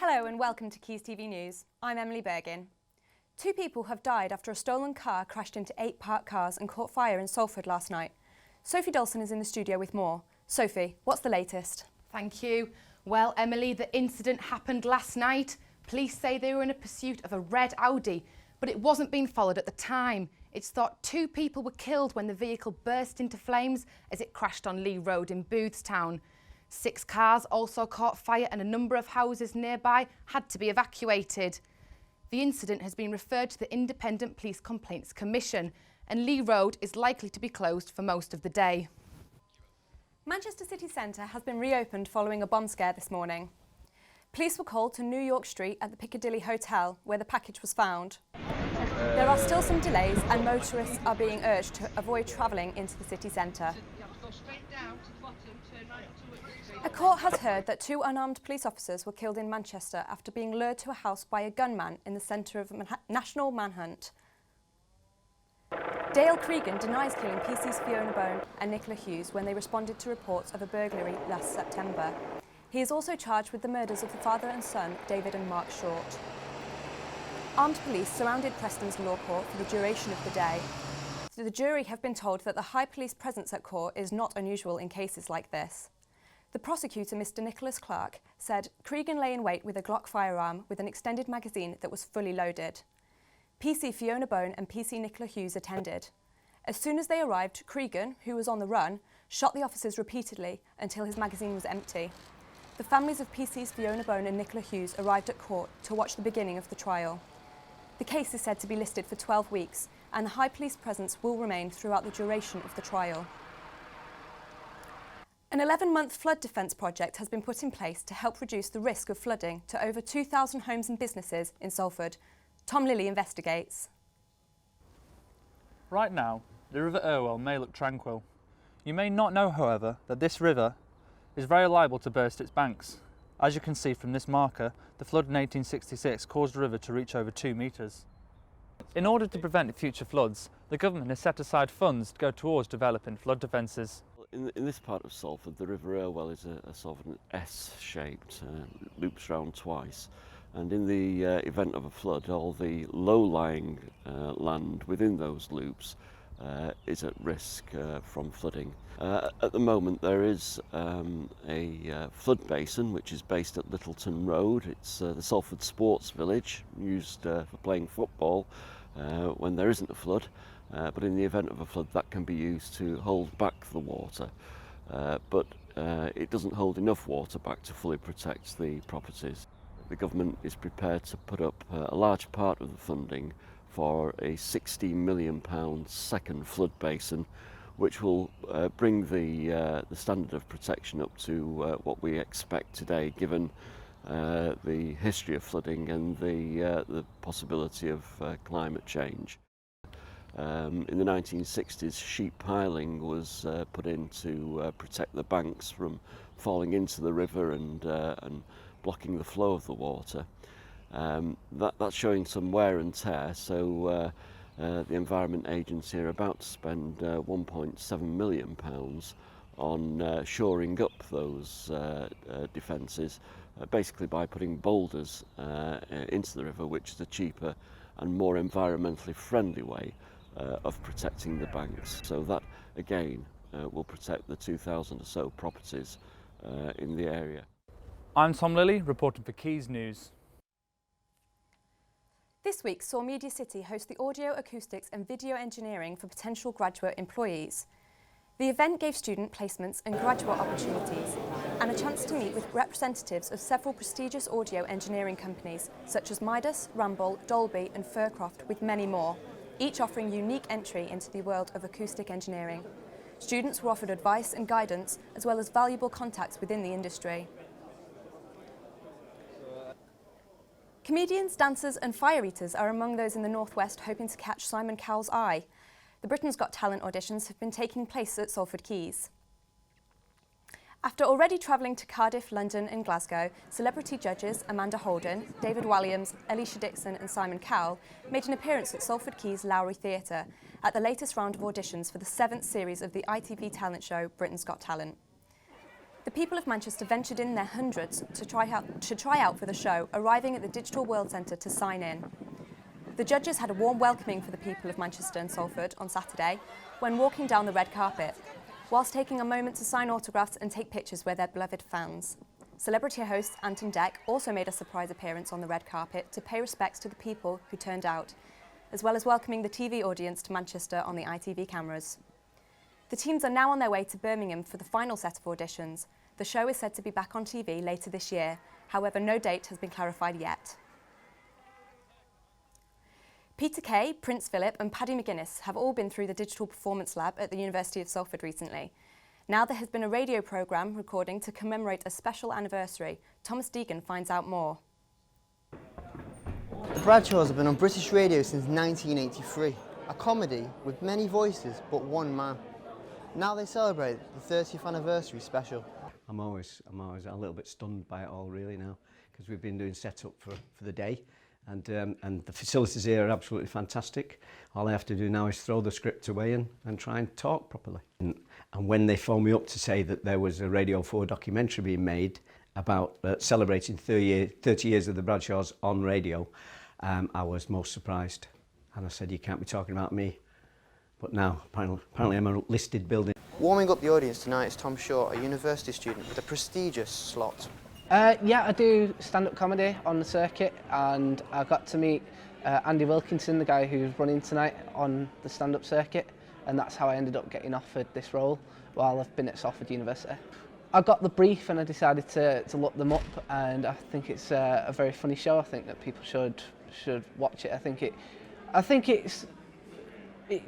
Hello and welcome to Quays TV News. I'm Emily Burgin. 2 people have died after a stolen car crashed into 8 parked cars and caught fire in Salford last night. Sophie Dulson is in the studio with more. Sophie, what's the latest? Thank you. Well, Emily, the incident happened last night. Police say they were in a pursuit of a red Audi, but it wasn't being followed at the time. It's thought 2 people were killed when the vehicle burst into flames as it crashed on Lee Road in Boothstown. 6 cars also caught fire and a number of houses nearby had to be evacuated. The incident has been referred to the Independent Police Complaints Commission and Lee Road is likely to be closed for most of the day. Manchester City Centre has been reopened following a bomb scare this morning. Police were called to New York Street at the Piccadilly Hotel where the package was found. There are still some delays and motorists are being urged to avoid travelling into the city centre. A court has heard that 2 unarmed police officers were killed in Manchester after being lured to a house by a gunman in the centre of a national manhunt. Dale Cregan denies killing PC's Fiona Bone and Nicola Hughes when they responded to reports of a burglary last September. He is also charged with the murders of the father and son, David and Mark Short. Armed police surrounded Preston's law court for the duration of the day. The jury have been told that the high police presence at court is not unusual in cases like this. The prosecutor, Mr. Nicholas Clark, said Cregan lay in wait with a Glock firearm with an extended magazine that was fully loaded. PC Fiona Bone and PC Nicola Hughes attended. As soon as they arrived, Cregan, who was on the run, shot the officers repeatedly until his magazine was empty. The families of PC's Fiona Bone and Nicola Hughes arrived at court to watch the beginning of the trial. The case is said to be listed for 12 weeks and the high police presence will remain throughout the duration of the trial. An 11-month flood defence project has been put in place to help reduce the risk of flooding to over 2,000 homes and businesses in Salford. Tom Lilly investigates. Right now, the River Irwell may look tranquil. You may not know, however, that this river is very liable to burst its banks. As you can see from this marker, the flood in 1866 caused the river to reach over 2 metres. In order to prevent future floods, the government has set aside funds to go towards developing flood defences. In this part of Salford, the River Irwell is a sort of an S-shaped, loops round twice. And in the event of a flood, all the low-lying land within those loops is at risk from flooding. At the moment there is a flood basin which is based at Littleton Road. It's the Salford Sports Village, used for playing football when there isn't a flood. But in the event of a flood that can be used to hold back the water. But it doesn't hold enough water back to fully protect the properties. The government is prepared to put up a large part of the funding for a £16 million second flood basin, which will bring the standard of protection up to what we expect today, given the history of flooding and the possibility of climate change. In the 1960s, sheet piling was put in to protect the banks from falling into the river and blocking the flow of the water. That's showing some wear and tear, so the Environment Agency are about to spend £1.7 million on shoring up those defences, basically by putting boulders into the river, which is a cheaper and more environmentally friendly way of protecting the banks. So that again will protect the 2,000 or so properties in the area. I'm Tom Lilly, reporting for Quays News. This week saw Media City host the Audio, Acoustics and Video Engineering for potential graduate employees. The event gave student placements and graduate opportunities and a chance to meet with representatives of several prestigious audio engineering companies such as Midas, Ramble, Dolby and Furcroft, with many more, each offering unique entry into the world of acoustic engineering. Students were offered advice and guidance as well as valuable contacts within the industry. Comedians, dancers and fire eaters are among those in the Northwest hoping to catch Simon Cowell's eye. The Britain's Got Talent auditions have been taking place at Salford Quays. After already travelling to Cardiff, London and Glasgow, celebrity judges Amanda Holden, David Walliams, Alicia Dixon and Simon Cowell made an appearance at Salford Quays Lowry Theatre at the latest round of auditions for the 7th series of the ITV talent show Britain's Got Talent. The people of Manchester ventured in their hundreds to try out for the show, arriving at the Digital World Centre to sign in. The judges had a warm welcoming for the people of Manchester and Salford on Saturday when walking down the red carpet, whilst taking a moment to sign autographs and take pictures with their beloved fans. Celebrity host Anton Deck also made a surprise appearance on the red carpet to pay respects to the people who turned out, as well as welcoming the TV audience to Manchester on the ITV cameras. The teams are now on their way to Birmingham for the final set of auditions. The show is said to be back on TV later this year, however no date has been clarified yet. Peter Kay, Prince Philip and Paddy McGuinness have all been through the Digital Performance Lab at the University of Salford recently. Now there has been a radio programme recording to commemorate a special anniversary. Thomas Deegan finds out more. The Bradshaws have been on British radio since 1983, a comedy with many voices but one man. Now they celebrate the 30th anniversary special. I'm always a little bit stunned by it all really now, because we've been doing setup for the day, and the facilities here are absolutely fantastic. All I have to do now is throw the script away and try and talk properly. And when they phoned me up to say that there was a Radio 4 documentary being made about celebrating 30 years of the Bradshaws on radio, I was most surprised. And I said, you can't be talking about me. But now, apparently I'm a listed building. Warming up the audience tonight is Tom Short, a university student with a prestigious slot. Yeah, I do stand-up comedy on the circuit, and I got to meet Andy Wilkinson, the guy who's running tonight on the stand-up circuit, and that's how I ended up getting offered this role while I've been at Salford University. I got the brief and I decided to look them up, and I think it's a very funny show. I think that people should watch it. I think it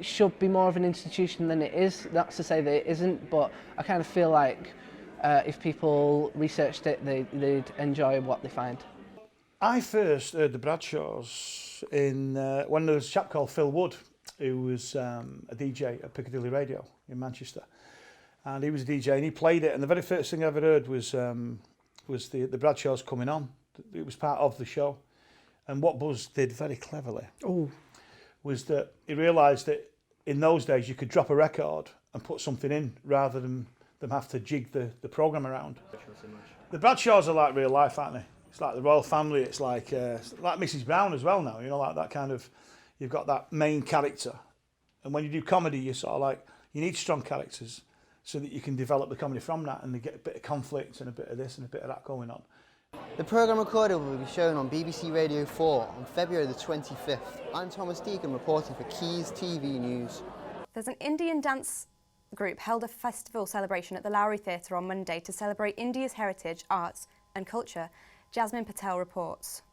should be more of an institution than it is. That's to say that it isn't, but I kind of feel like if people researched it, they'd enjoy what they find. I first heard the Bradshaws when there was a chap called Phil Wood, who was a DJ at Piccadilly Radio in Manchester. And he was a DJ and he played it, and the very first thing I ever heard was the Bradshaws coming on. It was part of the show. And what Buzz did very cleverly was that he realised that in those days you could drop a record and put something in rather than them have to jig the programme around. The Bradshaws are like real life, aren't they? It's like the royal family, it's like Mrs. Brown as well now, you know, like that kind of, you've got that main character. And when you do comedy, you sort of like, you need strong characters so that you can develop the comedy from that, and you get a bit of conflict and a bit of this and a bit of that going on. The programme recorded will be shown on BBC Radio 4 on February the 25th. I'm Thomas Deegan reporting for Quays TV News. There's an Indian dance group held a festival celebration at the Lowry Theatre on Monday to celebrate India's heritage, arts and culture. Jasmine Patel reports.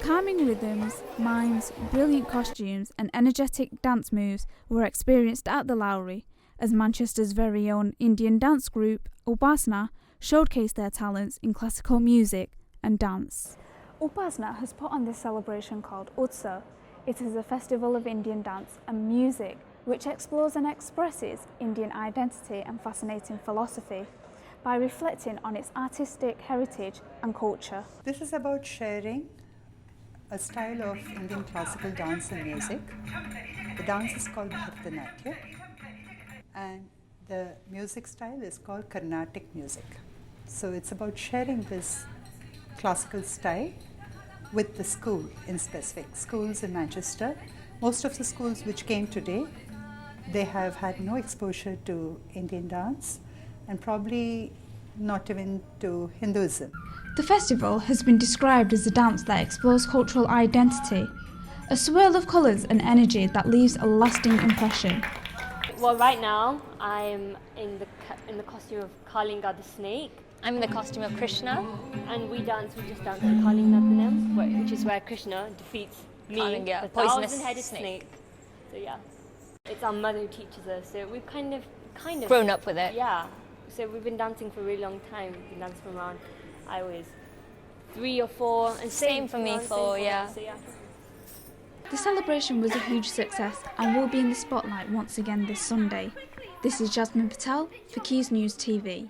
Calming rhythms, mimes, brilliant costumes and energetic dance moves were experienced at the Lowry as Manchester's very own Indian dance group, Upasana, showcased their talents in classical music and dance. Upasana has put on this celebration called Utsav. It is a festival of Indian dance and music which explores and expresses Indian identity and fascinating philosophy by reflecting on its artistic heritage and culture. This is about sharing a style of Indian classical dance and music. The dance is called Bharatanatyam and the music style is called Carnatic music. So it's about sharing this classical style with the school in specific. Schools in Manchester, most of the schools which came today, they have had no exposure to Indian dance and probably not even to Hinduism. The festival has been described as a dance that explores cultural identity, a swirl of colours and energy that leaves a lasting impression. Well, right now I'm in the costume of Kalinga the snake. I'm in the costume of Krishna, and we just dance the Kalinga, which is where Krishna defeats me, the thousand-headed snake. So yeah, it's our mother who teaches us. So we've kind of grown up with it. Yeah. So we've been dancing for a really long time. We've been dancing from around, I was 3 or 4, and same for me, 4. Yeah. So yeah. The celebration was a huge success and will be in the spotlight once again this Sunday. This is Jasmine Patel for Quays News TV.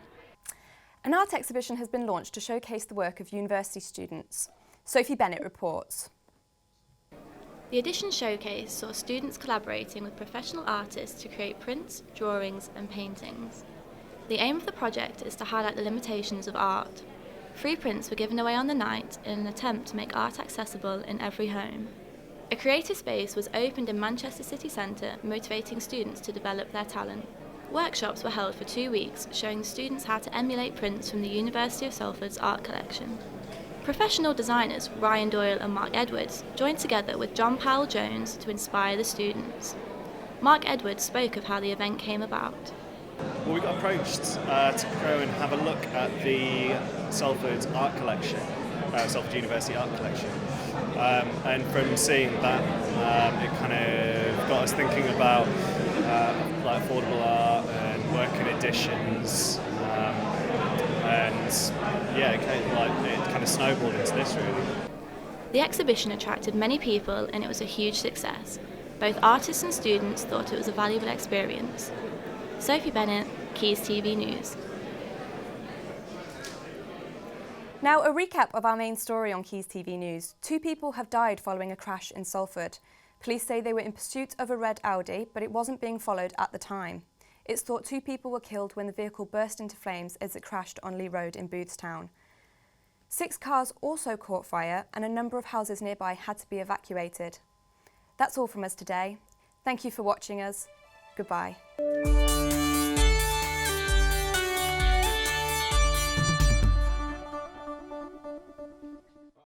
An art exhibition has been launched to showcase the work of university students. Sophie Bennett reports. The Edition Showcase saw students collaborating with professional artists to create prints, drawings and paintings. The aim of the project is to highlight the limitations of art. Free prints were given away on the night in an attempt to make art accessible in every home. A creative space was opened in Manchester city centre, motivating students to develop their talent. Workshops were held for 2 weeks, showing students how to emulate prints from the University of Salford's art collection. Professional designers Ryan Doyle and Mark Edwards joined together with John Powell Jones to inspire the students. Mark Edwards spoke of how the event came about. Well, we got approached to go and have a look at the Salford art collection, Salford University art collection. And from seeing that, it kind of got us thinking about like affordable art and working editions. And yeah, it kind of snowballed into this really. The exhibition attracted many people and it was a huge success. Both artists and students thought it was a valuable experience. Sophie Bennett, Quays TV News. Now a recap of our main story on Quays TV News. 2 people have died following a crash in Salford. Police say they were in pursuit of a red Audi, but it wasn't being followed at the time. It's thought 2 people were killed when the vehicle burst into flames as it crashed on Lee Road in Boothstown. 6 cars also caught fire and a number of houses nearby had to be evacuated. That's all from us today. Thank you for watching us. Goodbye.